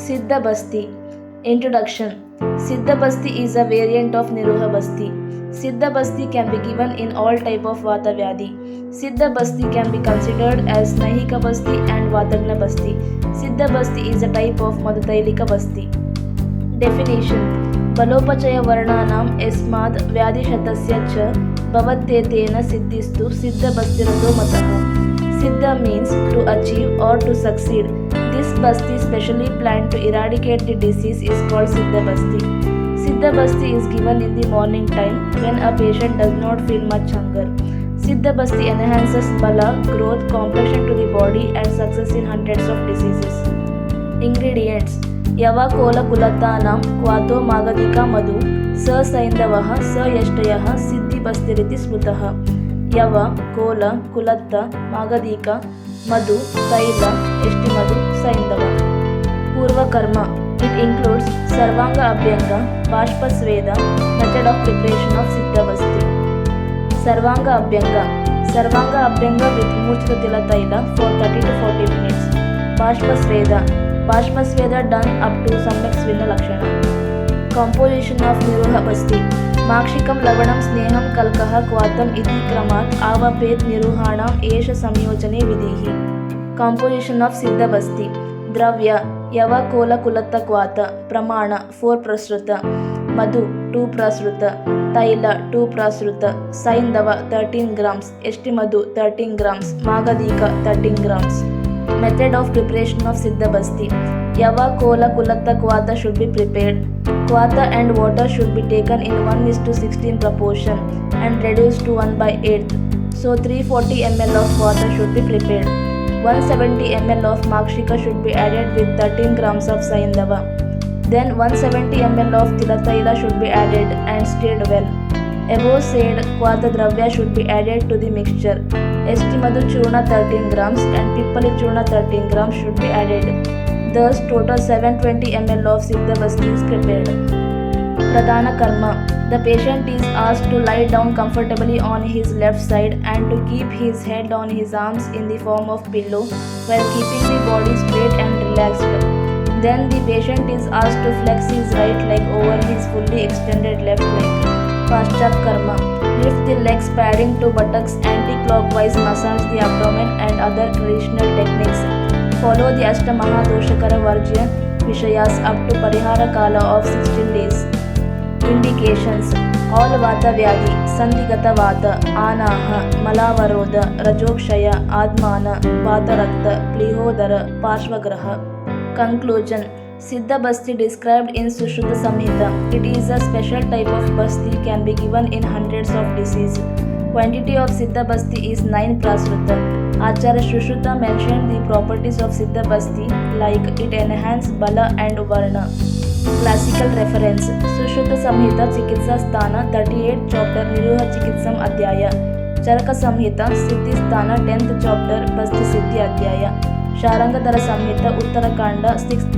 Siddha Basti. Introduction. Siddha Basti is a variant of Niruha Basti. Siddha Basti can be given in all type of Vata Vyadhi. Siddha Basti can be considered as Nahika Basti and Vatagna Basti. Siddha Basti is a type of Madhutailika Basti. Definition. बलोपचय वर्णानाम् यस्माद् व्याधिशतस्य च भवत्येतेन सिद्धिस्तु सिद्धबस्तिरतो मतः. Siddha means to achieve or to succeed. This basti specially planned to eradicate the disease is called Siddha Basti. Siddha Basti is given in the morning time when a patient does not feel much hunger. Siddha Basti enhances bala, growth, complexion to the body and success in hundreds of diseases. Ingredients. यवकोलकुलतानां क्वातो मागधिका मधु स सैन्धवः स यष्टयः सिद्धिबस्तिरिति स्मृतः. यव कोल कुलत्त मागधिक मधु तैल यष्टिमधु सैन्धव. पूर्वकर्म. It includes सर्वांग अभ्यंग बाष्पस्वेद method of preparation of Siddha Basti. सर्वांग अभ्यंग with मूर्छित तिल तैल for 30 to 40 minutes. बाष्पस्वेद done up to सम्यक् स्विन्न लक्षण. Composition of Niruha Basti. माक्षिकं लवणं स्नेहं कल्कः क्वातम् इति क्रमात् आवपेत् निरुहाणाम् एष संयोजने विधिः. Composition of Siddha Basti. द्रव्य यवकोलकुलत्त क्वात. प्रमाण 4 प्रसृत. मधु 2 प्रसृत. तैल 2 प्रसृत. सैन्धव 13 grams. यष्टिमधु 13 grams. मागधिक 13 grams. Method of preparation of Siddha Basti. Yava kola kulatta kvata should be prepared. Kvata and water should be taken in 1:16 proportion and reduced to 1/8. So 340 ml of water should be prepared. 170 ml of makshika should be added with 13 grams of saindava. Then 170 ml of tilataila should be added and stirred well. Above said kvata dravya should be added to the mixture. Yashtimadhu churna 13 grams and pippali churna 13 grams should be added. Thus total 720 ml of Siddha Basti is prepared. Pradhana Karma. The patient is asked to lie down comfortably on his left side and to keep his head on his arms in the form of pillow while keeping the body straight and relaxed. Then the patient is asked to flex his right leg over his fully extended left leg. Paschat Karma. Lift the legs padding to buttocks anti-clockwise, massage the abdomen and other traditional techniques. Follow the Ashtamahadoshakara Varjya Vishayas up to Parihara Kala of 16 days. Indications. All Vata Vyadhi, Sandhigata Vata, Anaha, Malavaroda, Rajokshaya, Admana, Vatarakta, Plihodara, Parshvagraha. Conclusion. Siddha Basti described in Sushruta Samhita. It is a special type of Basti can be given in hundreds of diseases. Quantity of Siddha Basti is 9 prasruta. Acharya Sushruta mentioned the properties of Siddha Basti like it enhances bala and varna. Classical reference. Sushruta Samhita Chikitsa Sthana 38th chapter Niruha Chikitsam Adhyaya. Charaka Samhita Siddhi Sthana 10th chapter Basti Siddhi Adhyaya. Sharangadhara Samhita Uttarakanda 6th